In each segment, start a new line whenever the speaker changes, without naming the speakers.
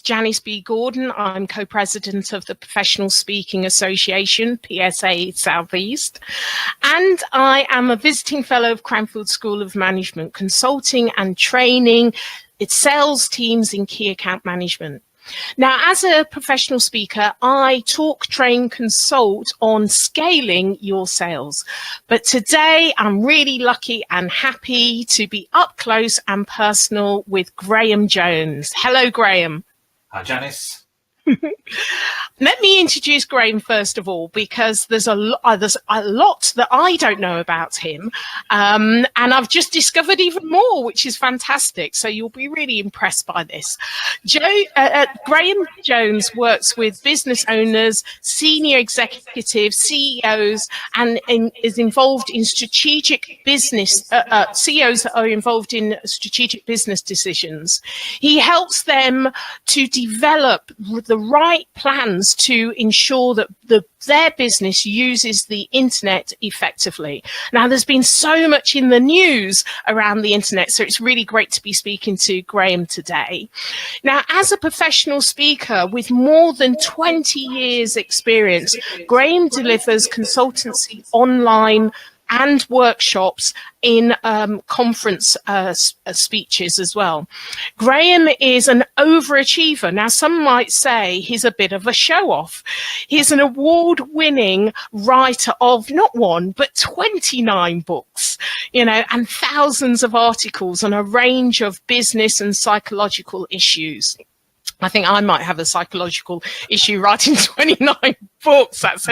Janice B Gordon. I'm co-president of the Professional Speaking Association, PSA Southeast, and I am a visiting fellow of Cranfield School of Management, consulting and training its sales teams in key account management. Now, as a professional speaker, I talk, train, consult on scaling your sales. But today, I'm really lucky and happy to be up close and personal with Graham Jones. Hello, Graham.
Hi, Janice.
Let me introduce Graham first of all, because there's a lot that I don't know about him, and I've just discovered even more, which is fantastic. So you'll be really impressed by this. Graham Jones works with business owners, senior executives, CEOs, and is involved in strategic business. CEOs that are involved in strategic business decisions. He helps them to develop the right plans to ensure that their business uses the internet effectively. Now, there's been so much in the news around the internet, so it's really great to be speaking to Graham today. Now, as a professional speaker with more than 20 years experience, Graham delivers consultancy online and workshops in conference speeches as well. Graham is an overachiever. Now, some might say he's a bit of a show-off. He's an award-winning writer of not one, but 29 books, and thousands of articles on a range of business and psychological issues. I think I might have a psychological issue writing 29 books. That's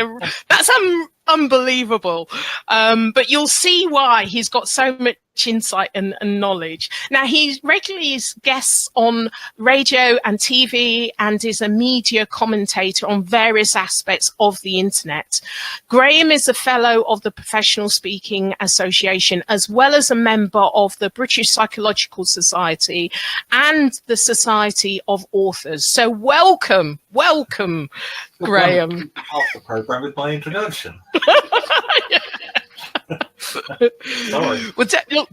unbelievable. But you'll see why he's got so much insight and knowledge. Now, he regularly guests on radio and TV and is a media commentator on various aspects of the internet. Graham is a fellow of the Professional Speaking Association, as well as a member of the British Psychological Society and the Society of Authors. So welcome, Graham.
Half the program with my introduction. Sorry.
Well, look,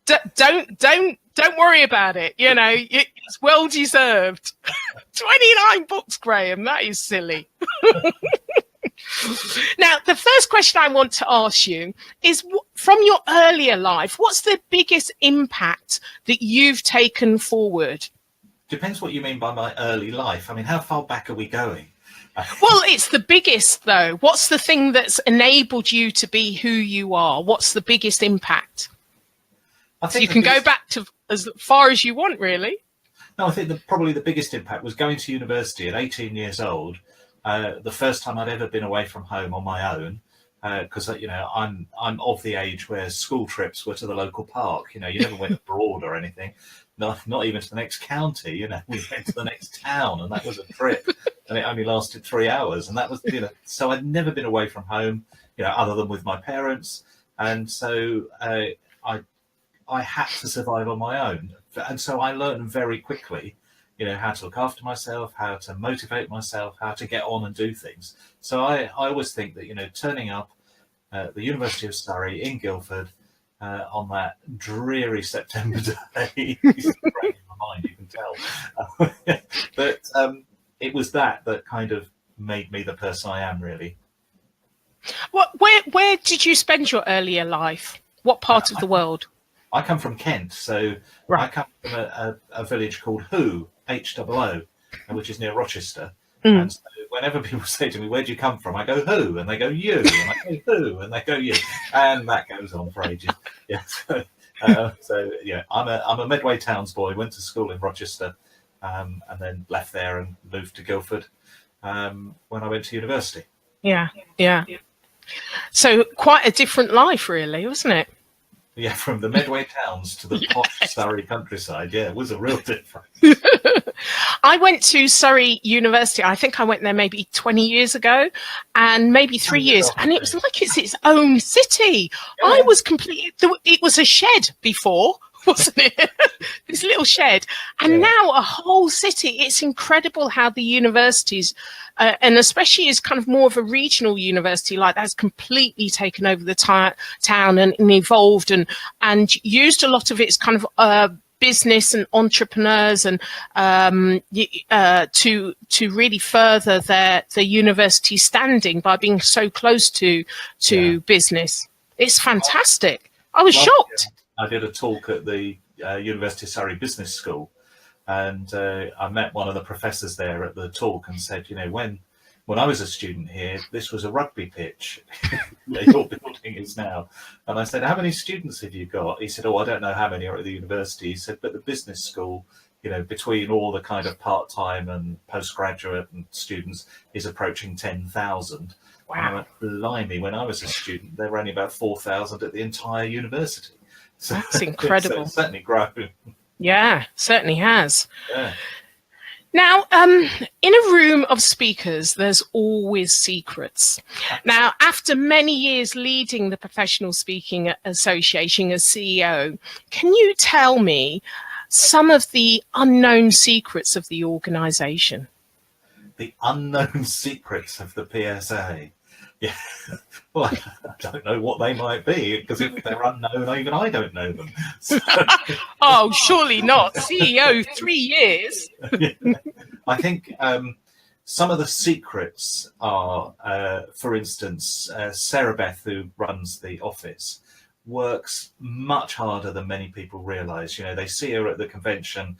don't worry about it. It's well deserved. 29 books, Graham. That is silly. Now, the first question I want to ask you is, from your earlier life, what's the biggest impact that you've taken forward?
Depends what you mean by my early life. I mean, how far back are we going?
Well, it's the biggest, though. What's the thing that's enabled you to be who you are? What's the biggest impact? I think you can go back to as far as you want, really.
No, I think probably the biggest impact was going to university at 18 years old. The first time I'd ever been away from home on my own, because I'm of the age where school trips were to the local park. You never went abroad or anything. Not even to the next county, we went to the next town, and that was a trip, and it only lasted 3 hours, and that was, so I'd never been away from home, other than with my parents, and so I had to survive on my own, and so I learned very quickly, how to look after myself, how to motivate myself, how to get on and do things. So I always think that, turning up at the University of Surrey in Guildford, on that dreary September day, it's breaking my mind, you can tell. But it was that kind of made me the person I am, really.
Where did you spend your earlier life? What part of the world?
I come from Kent, so right. I come from a village called Hoo, H-O-O, which is near Rochester. And so whenever people say to me, "Where do you come from?" I go, "Who?" and they go, "You," and I go, "Who?" and they go, "You," and that goes on for ages. Yeah. So yeah, I'm a Medway Towns boy. Went to school in Rochester, and then left there and moved to Guildford when I went to university.
Yeah. So quite a different life, really, wasn't it?
Yeah, from the Medway Towns to the posh Surrey countryside. Yeah, it was a real difference.
I went to Surrey University. I think I went there maybe 20 years ago, and maybe 3 years, and it was like it's its own city. Yeah. I was completely. It was a shed before, wasn't it? This little shed, and now a whole city. It's incredible how the universities, and especially as kind of more of a regional university like that, has completely taken over the town and evolved and used a lot of its kind of business and entrepreneurs and to really further their university standing by being so close to business. It's fantastic. I was shocked.
I did a talk at the University of Surrey Business School, and I met one of the professors there at the talk and said, you know, when I was a student here, this was a rugby pitch. Your building is now. And I said, how many students have you got? He said, oh, I don't know how many are at the university. He said, but the business school, you know, between all the kind of part-time and postgraduate and students is approaching 10,000.
Wow.
And I went, blimey, when I was a student, there were only about 4,000 at the entire university. So,
that's incredible.
So it's certainly grown.
Yeah, certainly has.
Yeah.
Now, in a room of speakers, there's always secrets. Now, after many years leading the Professional Speaking Association as CEO, can you tell me some of the unknown secrets of the organization?
The unknown secrets of the PSA. Yeah, well, I don't know what they might be, because if they're unknown, even I don't know them. So,
oh, surely not. CEO, 3 years.
Yeah. I think some of the secrets are, for instance, Sarah Beth, who runs the office, works much harder than many people realise. You know, they see her at the convention,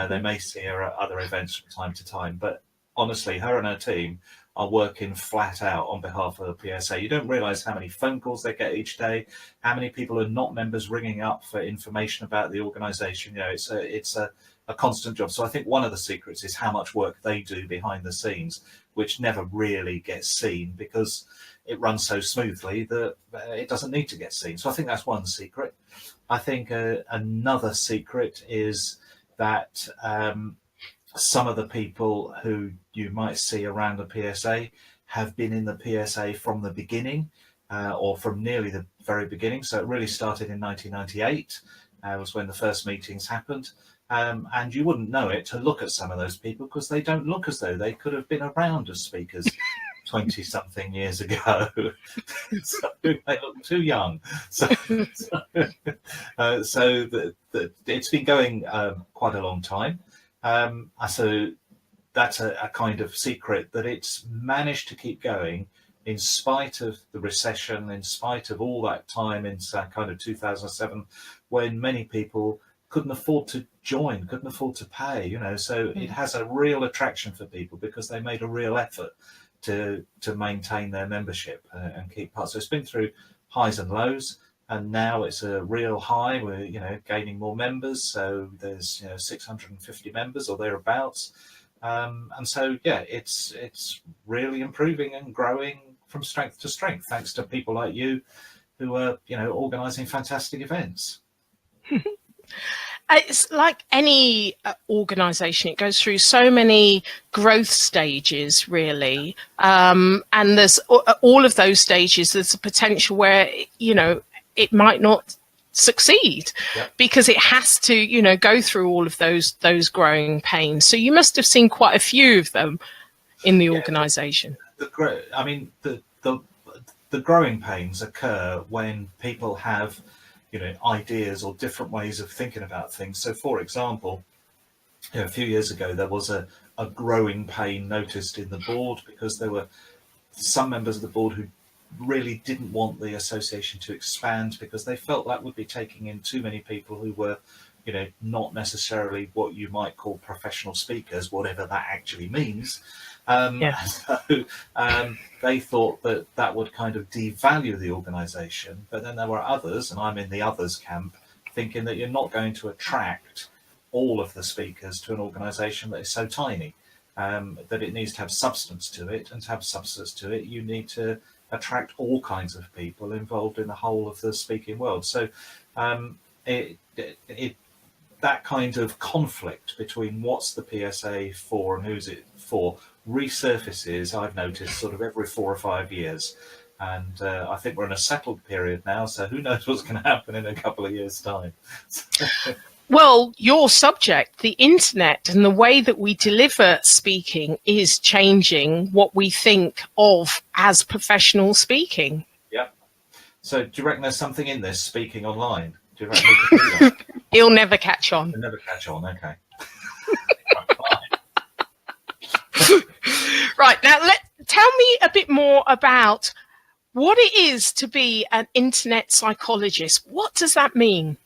they may see her at other events from time to time, but honestly, her and her team are working flat out on behalf of the PSA. You don't realise how many phone calls they get each day, how many people are not members ringing up for information about the organisation. You know, it's a constant job. So I think one of the secrets is how much work they do behind the scenes, which never really gets seen because it runs so smoothly that it doesn't need to get seen. So I think that's one secret. I think another secret is that some of the people who you might see around the PSA have been in the PSA from the beginning, or from nearly the very beginning. So it really started in 1998, was when the first meetings happened. And you wouldn't know it to look at some of those people, because they don't look as though they could have been around as speakers 20 something years ago. So they look too young. So it's been going quite a long time. So that's a kind of secret, that it's managed to keep going in spite of the recession, in spite of all that time in kind of 2007, when many people couldn't afford to join, couldn't afford to pay, you know. So it has a real attraction for people because they made a real effort to maintain their membership and keep part. So it's been through highs and lows, and now it's a real high. We're, you know, gaining more members. So there's, you know, 650 members or thereabouts. And so, yeah, it's really improving and growing from strength to strength, thanks to people like you who are, you know, organising fantastic events.
It's like any organisation, it goes through so many growth stages, really. And there's all of those stages, there's a potential where, you know, it might not succeed, because it has to, you know, go through all of those growing pains. So you must have seen quite a few of them in the organisation.
I mean, the growing pains occur when people have, you know, ideas or different ways of thinking about things. So, for example, you know, a few years ago, there was a growing pain noticed in the board, because there were some members of the board who really didn't want the association to expand, because they felt that would be taking in too many people who were, you know, not necessarily what you might call professional speakers, whatever that actually means. So they thought that would kind of devalue the organisation. But then there were others, and I'm in the others camp, thinking that you're not going to attract all of the speakers to an organisation that is so tiny, that it needs to have substance to it. And to have substance to it, you need to attract all kinds of people involved in the whole of the speaking world. So that kind of conflict between what's the PSA for and who's it for resurfaces, I've noticed, sort of every 4 or 5 years. And I think we're in a settled period now, so who knows what's going to happen in a couple of years' time.
Well, your subject, the internet, and the way that we deliver speaking is changing what we think of as professional speaking.
Yeah. So do you reckon there's something in this, speaking online? Do you reckon we can do that?
He'll never catch on.
He'll never catch on. Okay.
Right, now tell me a bit more about what it is to be an internet psychologist. What does that mean?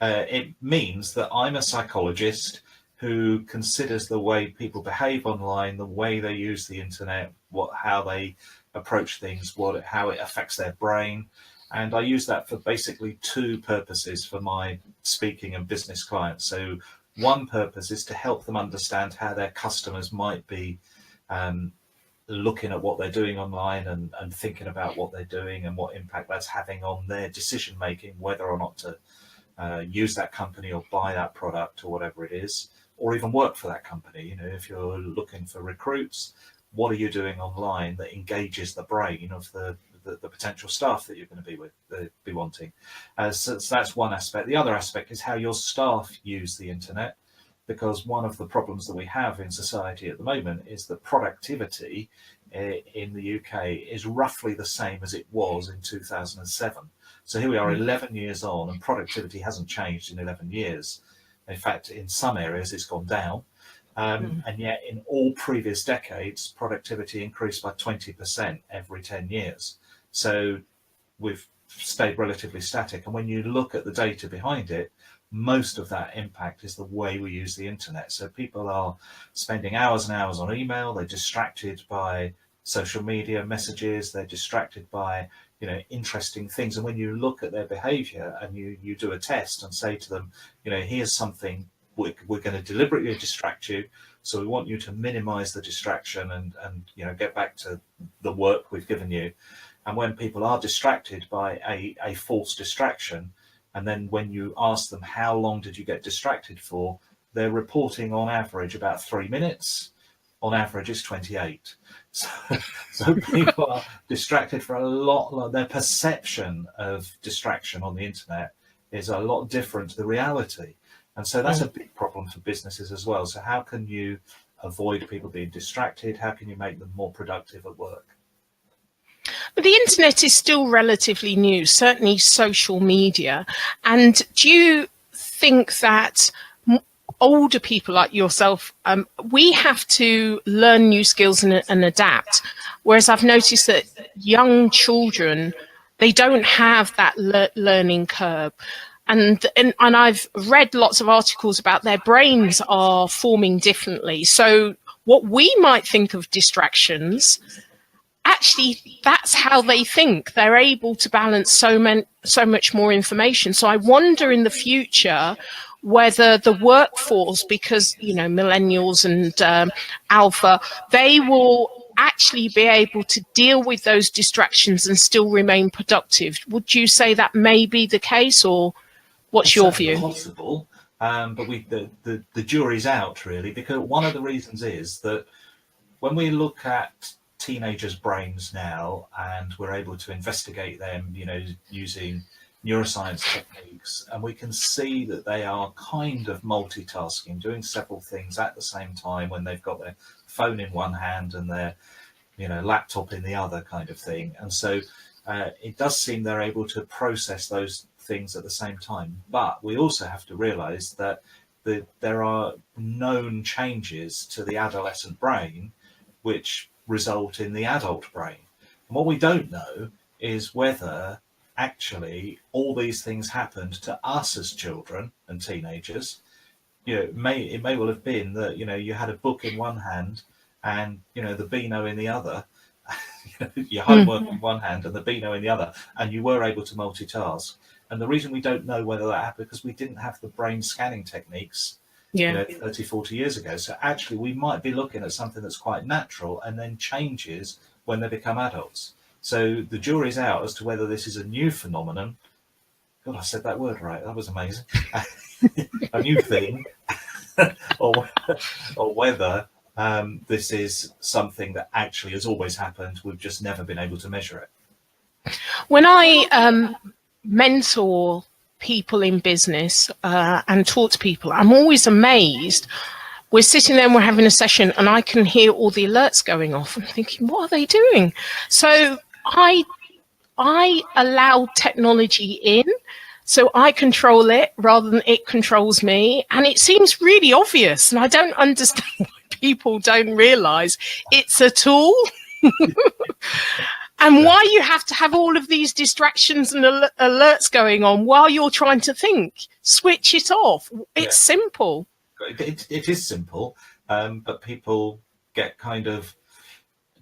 It means that I'm a psychologist who considers the way people behave online, the way they use the internet, how they approach things, how it affects their brain. And I use that for basically two purposes for my speaking and business clients. So one purpose is to help them understand how their customers might be looking at what they're doing online and thinking about what they're doing and what impact that's having on their decision making, whether or not to use that company or buy that product or whatever it is, or even work for that company. You know, if you're looking for recruits, what are you doing online that engages the brain of the potential staff that you're going to be wanting? So that's one aspect. The other aspect is how your staff use the internet, because one of the problems that we have in society at the moment is that productivity in the UK is roughly the same as it was in 2007. So here we are 11 years on, and productivity hasn't changed in 11 years. In fact, in some areas it's gone down. And yet in all previous decades, productivity increased by 20% every 10 years. So we've stayed relatively static. And when you look at the data behind it, most of that impact is the way we use the internet. So people are spending hours and hours on email. They're distracted by social media messages. They're distracted by, you know, interesting things. And when you look at their behavior and you do a test and say to them, you know, here's something, we're going to deliberately distract you. So we want you to minimize the distraction and you know, get back to the work we've given you. And when people are distracted by a false distraction, and then when you ask them how long did you get distracted for, they're reporting on average about 3 minutes. On average, it's 28. So people are distracted for a lot. Their perception of distraction on the internet is a lot different to the reality. And so that's a big problem for businesses as well. So how can you avoid people being distracted? How can you make them more productive at work?
But the internet is still relatively new, certainly social media. And do you think that older people like yourself, we have to learn new skills and adapt? Whereas I've noticed that young children, they don't have that learning curve. And I've read lots of articles about their brains are forming differently. So what we might think of distractions, actually, that's how they think. They're able to balance so much more information. So I wonder in the future whether the workforce, because, you know, millennials and alpha, they will actually be able to deal with those distractions and still remain productive. Would you say that may be the case, or what's your view?
Possible, but the jury's out, really, because one of the reasons is that when we look at teenagers' brains now and we're able to investigate them, you know, using neuroscience techniques, and we can see that they are kind of multitasking, doing several things at the same time when they've got their phone in one hand and their, you know, laptop in the other, kind of thing. And so it does seem they're able to process those things at the same time. But we also have to realize that there are known changes to the adolescent brain which result in the adult brain. And what we don't know is whether actually all these things happened to us as children and teenagers. You know, it may well have been that, you know, you had a book in one hand and, you know, the Beano in the other, your homework in one hand and the Beano in the other, and you were able to multitask. And the reason we don't know whether that happened because we didn't have the brain scanning techniques, you know, 30, 40 years ago. So actually we might be looking at something that's quite natural and then changes when they become adults. So the jury's out as to whether this is a new phenomenon. God, I said that word right. That was amazing. A new thing, or whether this is something that actually has always happened. We've just never been able to measure it.
When I mentor people in business and talk to people, I'm always amazed. We're sitting there and we're having a session and I can hear all the alerts going off. I'm thinking, what are they doing? So I allow technology in so I control it rather than it controls me. And it seems really obvious. And I don't understand why people don't realize it's a tool. And why you have to have all of these distractions and alerts going on while you're trying to think. Switch it off. It's simple.
It is simple, but people get kind of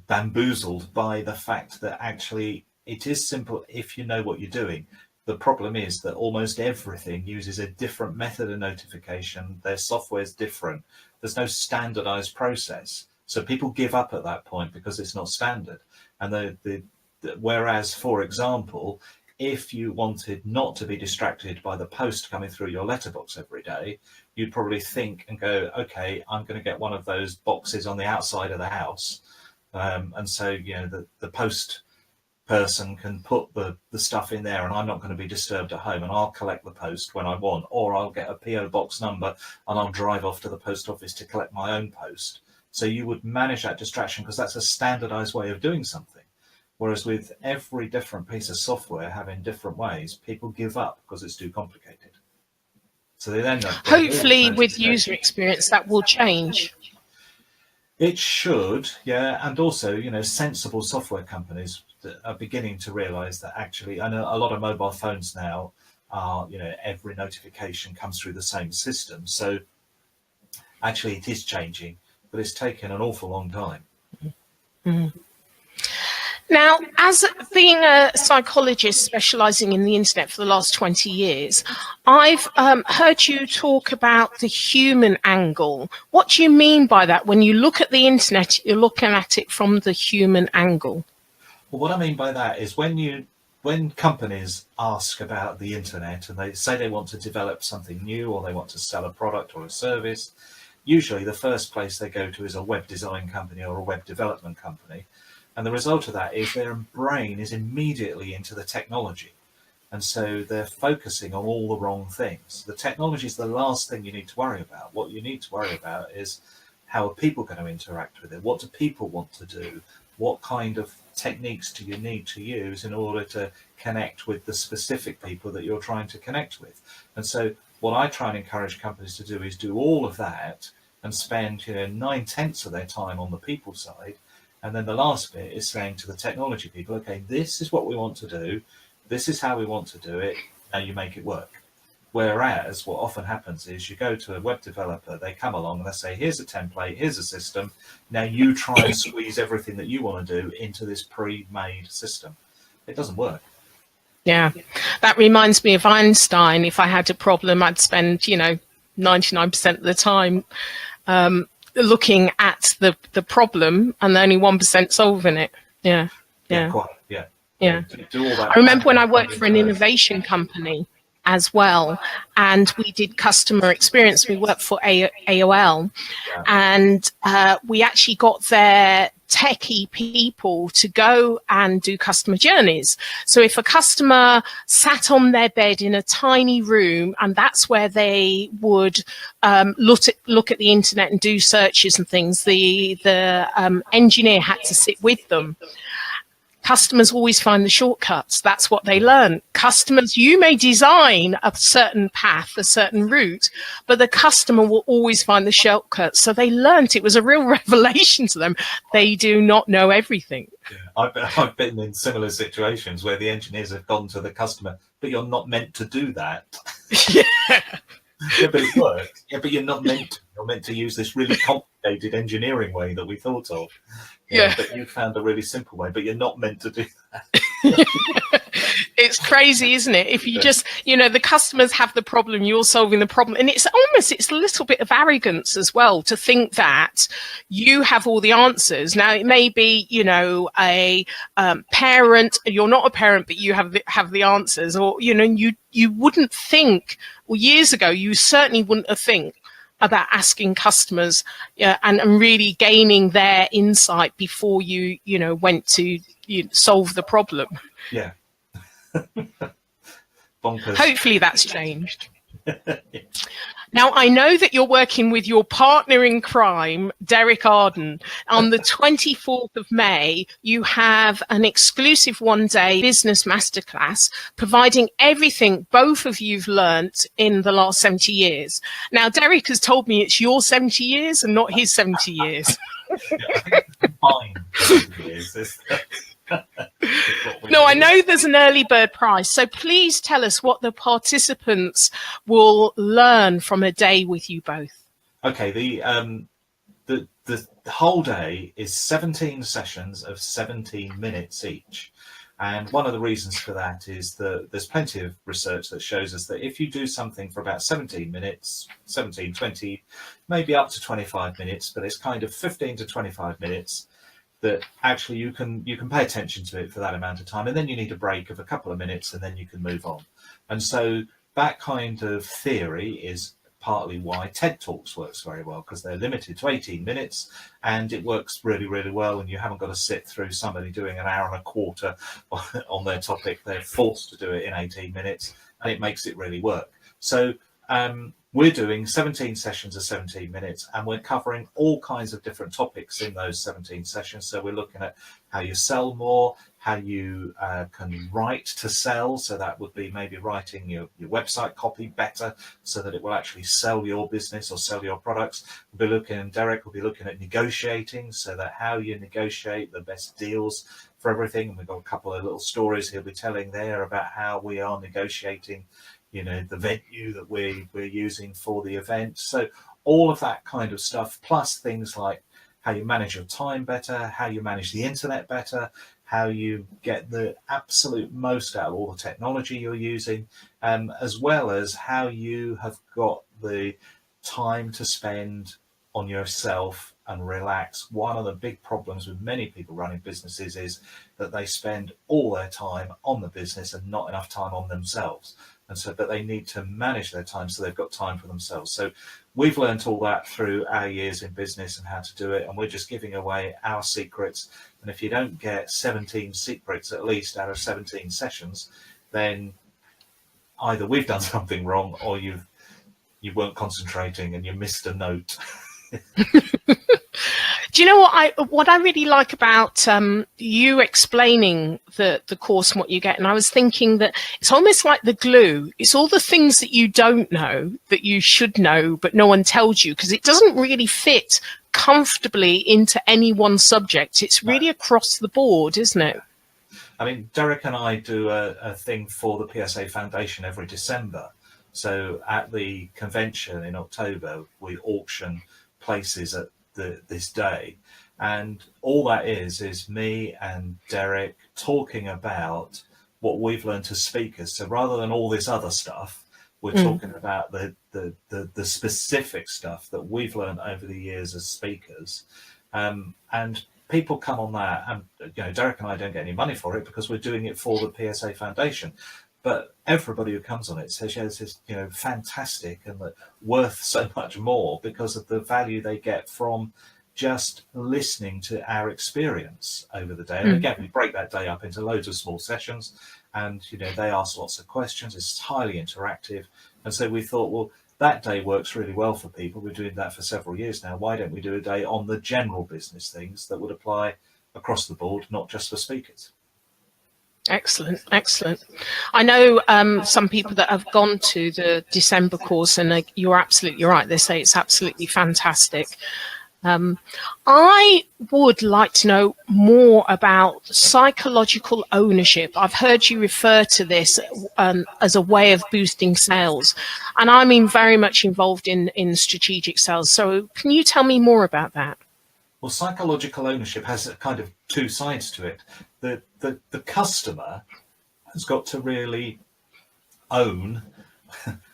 bamboozled by the fact that actually it is simple if you know what you're doing. The problem is that almost everything uses a different method of notification. Their software is different. There's no standardized process. So people give up at that point because it's not standard. And whereas, for example, if you wanted not to be distracted by the post coming through your letterbox every day, you'd probably think and go, okay, I'm going to get one of those boxes on the outside of the house. And so, you know, the post person can put the stuff in there and I'm not going to be disturbed at home, and I'll collect the post when I want, or I'll get a PO box number and I'll drive off to the post office to collect my own post. So you would manage that distraction because that's a standardized way of doing something. Whereas with every different piece of software having different ways, people give up because it's too complicated. So they then
hopefully with user experience that will change.
It should, yeah. And also, you know, sensible software companies are beginning to realize that actually, I know a lot of mobile phones now are, you know, every notification comes through the same system. So actually it is changing, but it's taken an awful long time.
Mm-hmm. Now, as being a psychologist specializing in the internet for the last 20 years, I've heard you talk about the human angle. What do you mean by that? When you look at the internet, you're looking at it from the human angle.
Well, what I mean by that is when companies ask about the internet and they say they want to develop something new or they want to sell a product or a service, usually the first place they go to is a web design company or a web development company. And the result of that is their brain is immediately into the technology. And so they're focusing on all the wrong things. The technology is the last thing you need to worry about. What you need to worry about is how are people going to interact with it? What do people want to do? What kind of techniques do you need to use in order to connect with the specific people that you're trying to connect with? And so what I try and encourage companies to do is do all of that and spend, you know, 9/10 of their time on the people side. And then the last bit is saying to the technology people, okay, this is what we want to do. This is how we want to do it. Now you make it work. Whereas what often happens is you go to a web developer, they come along and they say, here's a template, here's a system. Now you try and squeeze everything that you want to do into this pre-made system. It doesn't work.
Yeah, that reminds me of Einstein. If I had a problem, I'd spend, you know, 99% of the time looking at the problem and only 1% solving it. Yeah.
Quite, yeah.
Do all that. I remember when I worked for an innovation company as well, and we did customer experience. We worked for AOL, and we actually got their techie people to go and do customer journeys. So if a customer sat on their bed in a tiny room, and that's where they would look at the internet and do searches and things, the engineer had to sit with them. Customers always find the shortcuts. That's what they learn. Customers, you may design a certain path, a certain route, but the customer will always find the shortcuts. So they learned. It was a real revelation to them. They do not know everything.
Yeah, I've been in similar situations where the engineers have gone to the customer, but you're not meant to do that.
Yeah.
Yeah, but it works. Yeah, but you're not meant to. You're meant to use this really complicated engineering way that we thought of. Yeah. But you found a really simple way, but you're not meant to do that.
It's crazy, isn't it? If you just, you know, the customers have the problem, you're solving the problem. And it's a little bit of arrogance as well to think that you have all the answers. Now, it may be, you know, a parent, you're not a parent, but you have the answers. Or, you know, you wouldn't think, well, years ago, you certainly wouldn't have think about asking customers and really gaining their insight before you went to solve the problem.
Yeah. Bonkers.
Hopefully that's changed. Now, I know that you're working with your partner in crime, Derek Arden. On the 24th of May, you have an exclusive one-day business masterclass providing everything both of you've learnt in the last 70 years. Now, Derek has told me it's your 70 years and not his 70 years.
Yeah, I think it's combined 70 years.
No, I know there's an early bird price, so please tell us what the participants will learn from a day with you both.
Okay, the whole day is 17 sessions of 17 minutes each. And one of the reasons for that is that there's plenty of research that shows us that if you do something for about 17 minutes, 17, 20, maybe up to 25 minutes, but it's kind of 15 to 25 minutes, that actually you can pay attention to it for that amount of time, and then you need a break of a couple of minutes and then you can move on. And so that kind of theory is partly why TED Talks works very well, because they're limited to 18 minutes and it works really, really well, and you haven't got to sit through somebody doing an hour and a quarter on their topic. They're forced to do it in 18 minutes and it makes it really work. So we're doing 17 sessions of 17 minutes, and we're covering all kinds of different topics in those 17 sessions. So we're looking at how you sell more, how you can write to sell. So that would be maybe writing your website copy better so that it will actually sell your business or sell your products. We'll be looking, Derek will be looking at negotiating, so that how you negotiate the best deals for everything. And we've got a couple of little stories he'll be telling there about how we are negotiating, you know, the venue that we're using for the event. So all of that kind of stuff, plus things like how you manage your time better, how you manage the internet better, how you get the absolute most out of all the technology you're using, as well as how you have got the time to spend on yourself and relax. One of the big problems with many people running businesses is that they spend all their time on the business and not enough time on themselves. And so, but they need to manage their time so they've got time for themselves. So we've learned all that through our years in business and how to do it. And we're just giving away our secrets. And if you don't get 17 secrets, at least out of 17 sessions, then either we've done something wrong or you weren't concentrating and you missed a note.
Do you know what I really like about you explaining the course and what you get? And I was thinking that it's almost like the glue. It's all the things that you don't know that you should know, but no one tells you, because it doesn't really fit comfortably into any one subject. It's really across the board, isn't it?
I mean, Derek and I do a thing for the PSA Foundation every December. So at the convention in October, we auction places at this day, and all that is me and Derek talking about what we've learned as speakers. So rather than all this other stuff, we're talking about the specific stuff that we've learned over the years as speakers, and people come on that. And you know, Derek and I don't get any money for it because we're doing it for the PSA Foundation. But everybody who comes on it says, yeah, this is, you know, fantastic and worth so much more because of the value they get from just listening to our experience over the day. And again, we break that day up into loads of small sessions, and you know, they ask lots of questions. It's highly interactive. And so we thought, well, that day works really well for people. We're doing that for several years now. Why don't we do a day on the general business things that would apply across the board, not just for speakers?
Excellent, excellent. I know some people that have gone to the December course, and you're absolutely right. They say it's absolutely fantastic. I would like to know more about psychological ownership. I've heard you refer to this as a way of boosting sales, and I'm very much involved in strategic sales. So can you tell me more about that?
Well, psychological ownership has a kind of two sides to it. The customer has got to really own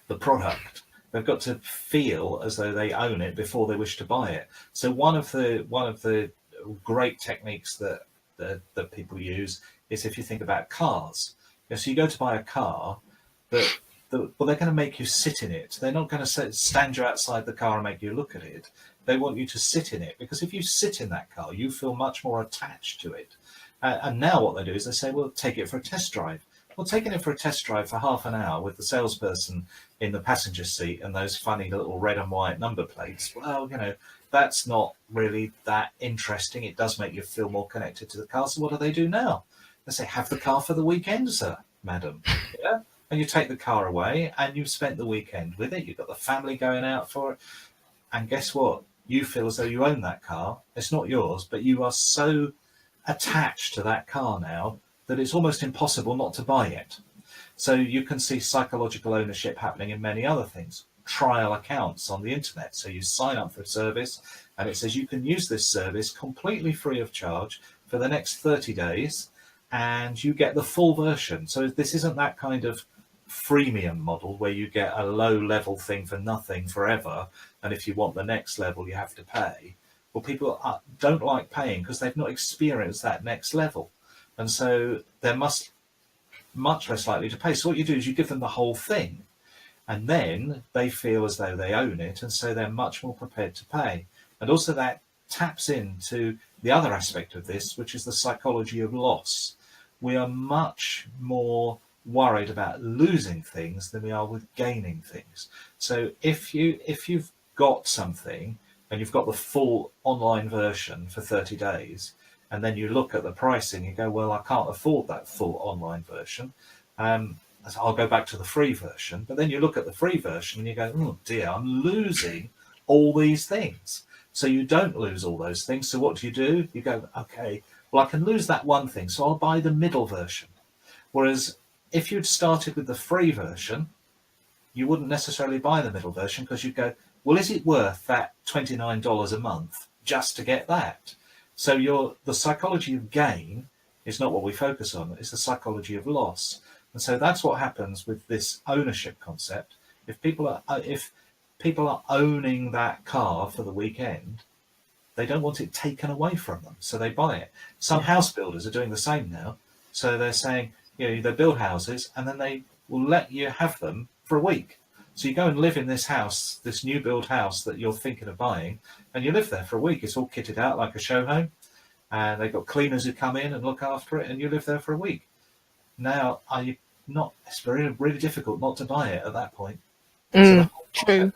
the product. They've got to feel as though they own it before they wish to buy it. So one of the great techniques that people use is, if you think about cars. So you go to buy a car, well, they're going to make you sit in it. They're not going to stand you outside the car and make you look at it. They want you to sit in it, because if you sit in that car, you feel much more attached to it. And now what they do is they say, well, take it for a test drive. Well, taking it for a test drive for half an hour with the salesperson in the passenger seat and those funny little red and white number plates, well, that's not really that interesting. It does make you feel more connected to the car. So what do they do now? They say, have the car for the weekend, sir, madam. Yeah. And you take the car away and you've spent the weekend with it. You've got the family going out for it. And guess what? You feel as though you own that car. It's not yours, but you are so attached to that car now that it's almost impossible not to buy it. So you can see psychological ownership happening in many other things. Trial accounts on the internet. So you sign up for a service and it says you can use this service completely free of charge for the next 30 days and you get the full version. So this isn't that kind of freemium model where you get a low level thing for nothing forever, and if you want the next level you have to pay. Well, people don't like paying because they've not experienced that next level, and so they're much less likely to pay. So what you do is you give them the whole thing, and then they feel as though they own it, and so they're much more prepared to pay. And also that taps into the other aspect of this, which is the psychology of loss. We are much more worried about losing things than we are with gaining things. So if you've got something and you've got the full online version for 30 days, and then you look at the pricing, you go, well, I can't afford that full online version. So I'll go back to the free version. But then you look at the free version and you go, oh dear, I'm losing all these things. So you don't lose all those things. So what do? You go, okay, well, I can lose that one thing, so I'll buy the middle version. Whereas if you'd started with the free version, you wouldn't necessarily buy the middle version because you'd go, well, is it worth that $29 a month just to get that? So the psychology of gain is not what we focus on, it's the psychology of loss. And so that's what happens with this ownership concept. If people are owning that car for the weekend, they don't want it taken away from them, so they buy it. Some house builders are doing the same now. So they're saying, they build houses and then they will let you have them for a week. So you go and live in this house, this new build house that you're thinking of buying, and you live there for a week. It's all kitted out like a show home, and they've got cleaners who come in and look after it, and you live there for a week. Now, it's really difficult not to buy it at that point.
True.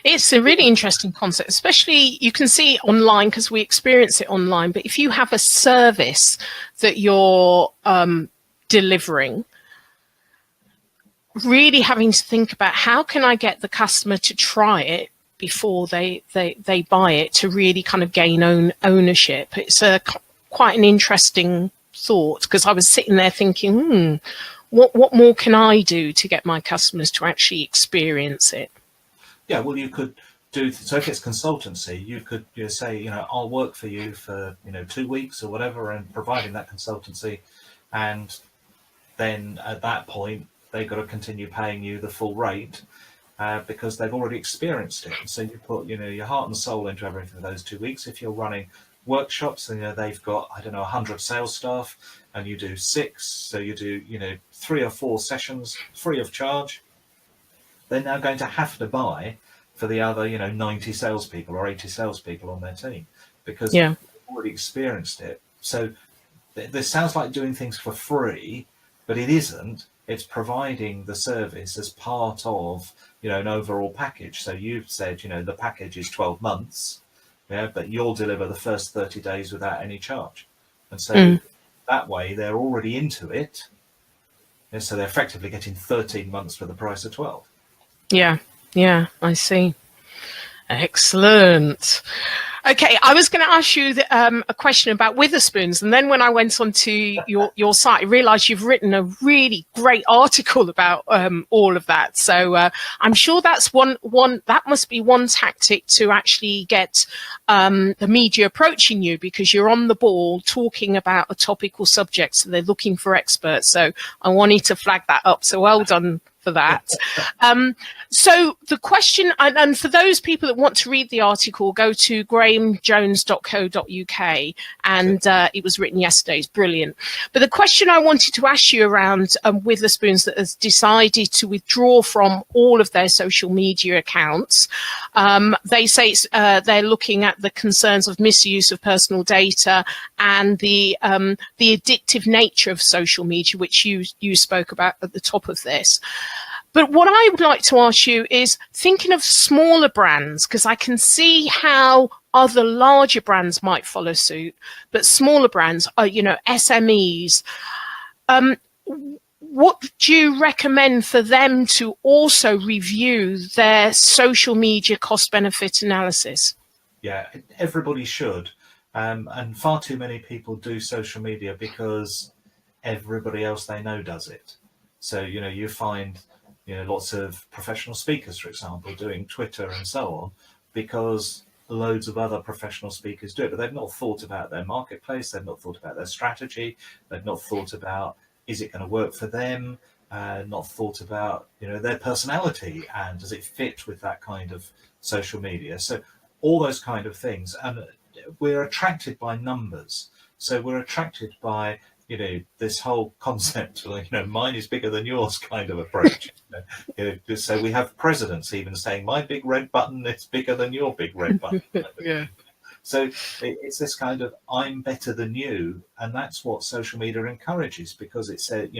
It's a really interesting concept, especially you can see it online because we experience it online. But if you have a service that you're delivering, really having to think about how can I get the customer to try it before they buy it to really kind of gain ownership. It's quite an interesting thought because I was sitting there thinking, what more can I do to get my customers to actually experience it?
Yeah, well, you could do, so if it's consultancy, you could say, I'll work for you for, 2 weeks or whatever, and providing that consultancy. And then at that point, they've got to continue paying you the full rate because they've already experienced it. So you put, your heart and soul into everything for those 2 weeks. If you're running workshops and they've got, 100 sales staff and you do 6, so you do, 3 or 4 sessions free of charge, they're now going to have to buy for the other, 90 salespeople or 80 salespeople on their team because they've already experienced it. So this sounds like doing things for free, but it isn't. It's providing the service as part of, an overall package. So you've said, the package is 12 months, but you'll deliver the first 30 days without any charge. And so that way they're already into it. And so they're effectively getting 13 months for the price of 12.
Yeah, I see. Excellent. Okay, I was going to ask you a question about Witherspoons, and then when I went onto your site, I realised you've written a really great article about all of that. So I'm sure that's one that must be one tactic to actually get the media approaching you, because you're on the ball talking about a topical subject, so they're looking for experts. So I wanted to flag that up. So well done for that. So the question, and for those people that want to read the article, go to grahamjones.co.uk, and it was written yesterday. It's brilliant. But the question I wanted to ask you around Witherspoons that has decided to withdraw from all of their social media accounts, they say they're looking at the concerns of misuse of personal data and the addictive nature of social media, which you spoke about at the top of this. But what I would like to ask you is thinking of smaller brands, because I can see how other larger brands might follow suit, but smaller brands are, SMEs. What do you recommend for them to also review their social media cost-benefit analysis?
Yeah, everybody should. And far too many people do social media because everybody else they know does it. So, you find, lots of professional speakers, for example, doing Twitter and so on, because loads of other professional speakers do it, but they've not thought about their marketplace, they've not thought about their strategy, they've not thought about, is it going to work for them, not thought about, their personality, and does it fit with that kind of social media? So all those kind of things. And we're attracted by numbers. So we're attracted by, this whole concept, mine is bigger than yours kind of approach. So we have presidents even saying, my big red button is bigger than your big red button.
Yeah.
So it's this kind of, I'm better than you. And that's what social media encourages, because it said,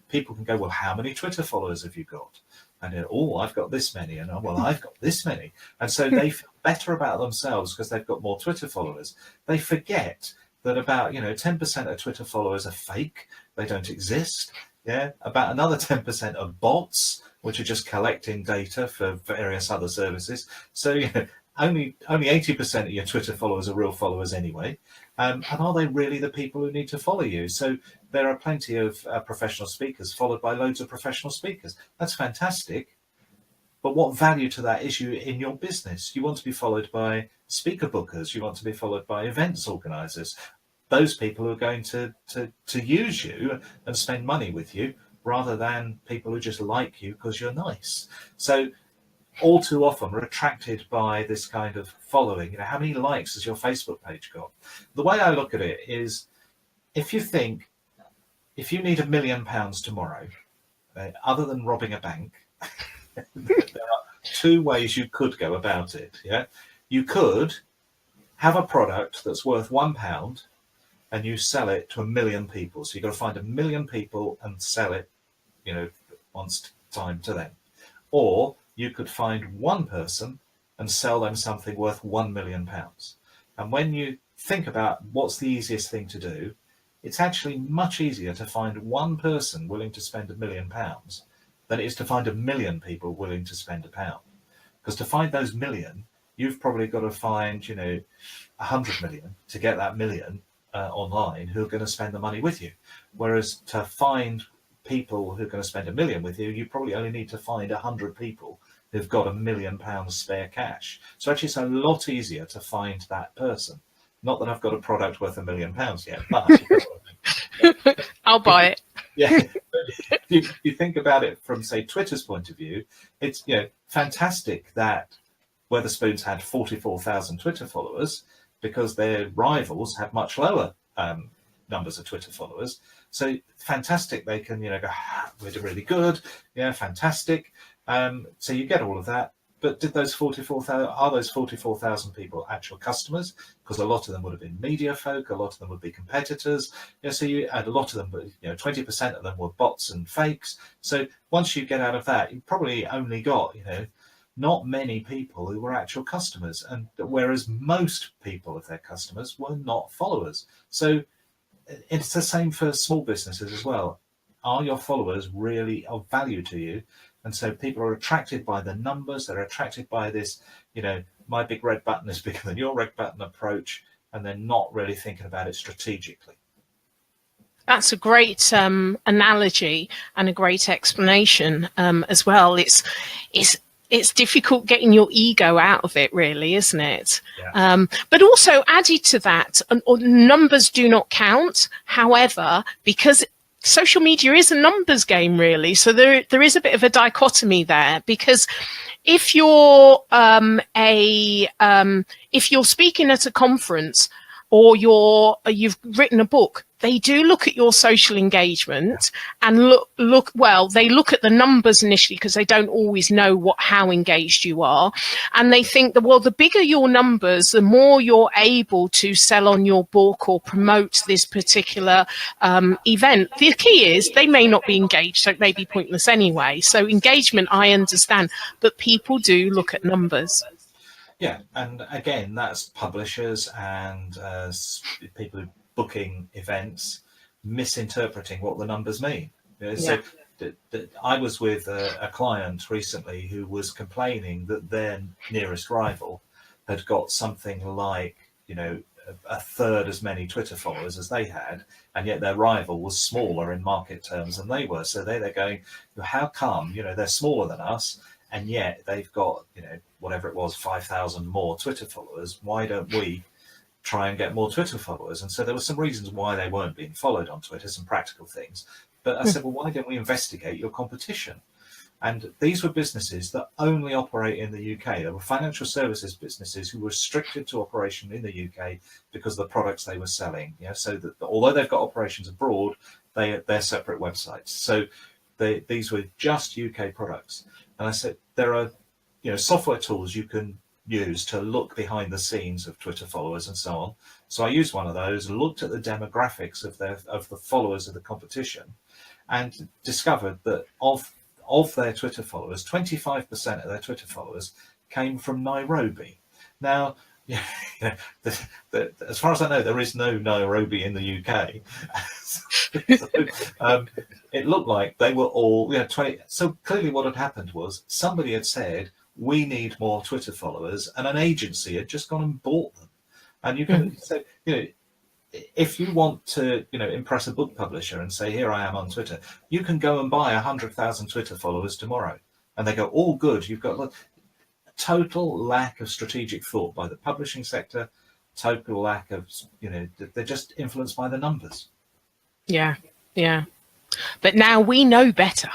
people can go, well, how many Twitter followers have you got? And oh, I've got this many, and well, I've got this many. And so they feel better about themselves because they've got more Twitter followers. They forget that about 10% of Twitter followers are fake, they don't exist. Yeah, about another 10% are bots, which are just collecting data for various other services. So only 80% of your Twitter followers are real followers anyway. And are they really the people who need to follow you? So there are plenty of professional speakers followed by loads of professional speakers. That's fantastic. But what value to that is you in your business? You want to be followed by speaker bookers. You want to be followed by events organizers. Those people who are going to use you and spend money with you, rather than people who just like you because you're nice. So all too often we're attracted by this kind of following. How many likes has your Facebook page got? The way I look at it is, if you need £1 million tomorrow, other than robbing a bank, there are two ways you could go about it. Yeah, you could have a product that's worth £1 and you sell it to 1 million people. So you've got to find 1 million people and sell it, once time to them. Or you could find one person and sell them something worth £1 million. And when you think about what's the easiest thing to do, it's actually much easier to find one person willing to spend £1 million than it is to find 1 million people willing to spend £1. Because to find those million, you've probably got to find, 100 million to get that million online who are going to spend the money with you. Whereas to find people who are going to spend £1 million with you, you probably only need to find 100 people who've got £1 million spare cash. So actually it's a lot easier to find that person. Not that I've got a product worth £1 million yet, but
I'll buy it.
Yeah. If you think about it from, say, Twitter's point of view, it's fantastic that Wetherspoons had 44,000 Twitter followers because their rivals had much lower numbers of Twitter followers. So fantastic, they can go, we're really good, yeah, fantastic. So you get all of that. But did those 44,000 people actual customers? Because a lot of them would have been media folk, a lot of them would be competitors. So you had a lot of them, but 20% of them were bots and fakes. So once you get out of that, you probably only got not many people who were actual customers, and whereas most people of their customers were not followers. So it's the same for small businesses as well. Are your followers really of value to you? And so people are attracted by the numbers, they're attracted by this, my big red button is bigger than your red button approach, and they're not really thinking about it strategically.
That's a great analogy and a great explanation as well. It's difficult getting your ego out of it, really, isn't it? Yeah. But also added to that, numbers do not count. However, because social media is a numbers game, really. So there is a bit of a dichotomy there, because if you're if you're speaking at a conference, or you've written a book, they do look at your social engagement and they look at the numbers initially, because they don't always know how engaged you are. And they think that, well, the bigger your numbers, the more you're able to sell on your book or promote this particular event. The key is they may not be engaged, so it may be pointless anyway. So engagement, I understand, but people do look at numbers.
Yeah, and again, that's publishers and people who booking events misinterpreting what the numbers mean. So I was with a client recently who was complaining that their nearest rival had got something like, a third as many Twitter followers as they had, and yet their rival was smaller in market terms than they were. So they're going, how come, they're smaller than us, and yet they've got, whatever it was, 5,000 more Twitter followers. Why don't we try and get more Twitter followers? And so there were some reasons why they weren't being followed on Twitter, some practical things. But I said, well, why don't we investigate your competition? And these were businesses that only operate in the UK. There were financial services businesses who were restricted to operation in the UK because of the products they were selling. So that although they've got operations abroad, they're separate websites. So these were just UK products. And I said, there are software tools you can use to look behind the scenes of Twitter followers and so on. So I used one of those, looked at the demographics of the followers of the competition, and discovered that of their Twitter followers, 25% of their Twitter followers came from Nairobi. Now, as far as I know, there is no Nairobi in the UK. It looked like they were all 20. So clearly what had happened was somebody had said, we need more Twitter followers, and an agency had just gone and bought them. And you can say, if you want to, impress a book publisher and say, here I am on Twitter, you can go and buy 100,000 Twitter followers tomorrow. And they go, all good. You've got total lack of strategic thought by the publishing sector, total lack of, they're just influenced by the numbers.
Yeah. But now we know better.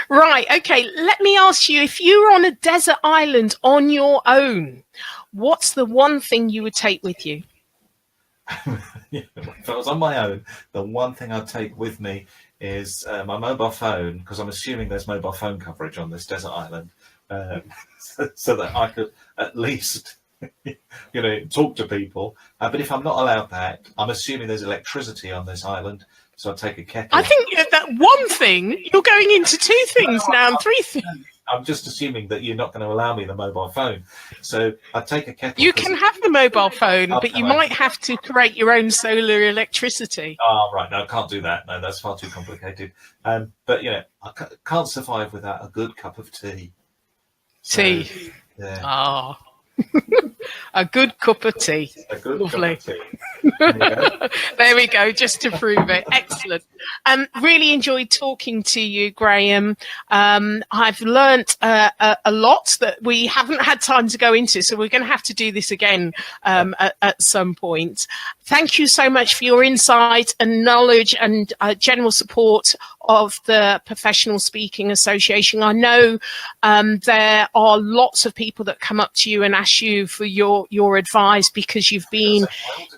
Right. Okay. Let me ask you, if you were on a desert island on your own, what's the one thing you would take with you?
If I was on my own, the one thing I'd take with me is my mobile phone, because I'm assuming there's mobile phone coverage on this desert island, so that I could at least talk to people. But if I'm not allowed that, I'm assuming there's electricity on this island, so I'd take a kettle.
I think that one thing, you're going into two things now and three things.
I'm just assuming that you're not going to allow me the mobile phone. So I'd take a kettle.
You can have the mobile phone, but you might have to create your own solar electricity.
Oh, right. No, I can't do that. No, that's far too complicated. But, I can't survive without a good cup of tea.
Tea.
So, yeah.
Oh. A good cup of tea.
A good
Lovely.
cup of tea.
There we go, just to prove it. Excellent. Really enjoyed talking to you, Graham. I've learnt a lot that we haven't had time to go into, so we're going to have to do this again at some point. Thank you so much for your insight and knowledge and general support of the Professional Speaking Association. I know there are lots of people that come up to you and ask you for your advice, because you've been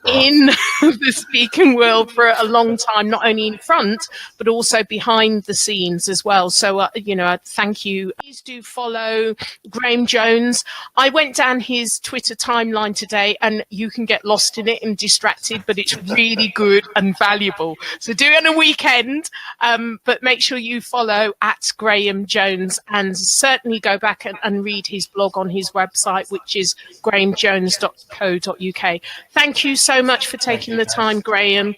in the speaking world for a long time, not only in front but also behind the scenes as well. So thank you. Please do follow Graham Jones. I went down his Twitter timeline today, and you can get lost in it and distracted, but it's really good and valuable. So do it on a weekend, but make sure you follow at Graham Jones, and certainly go back and read his blog on his website, which is grahamjones.co.uk. Thank you so much for taking the time, Graham.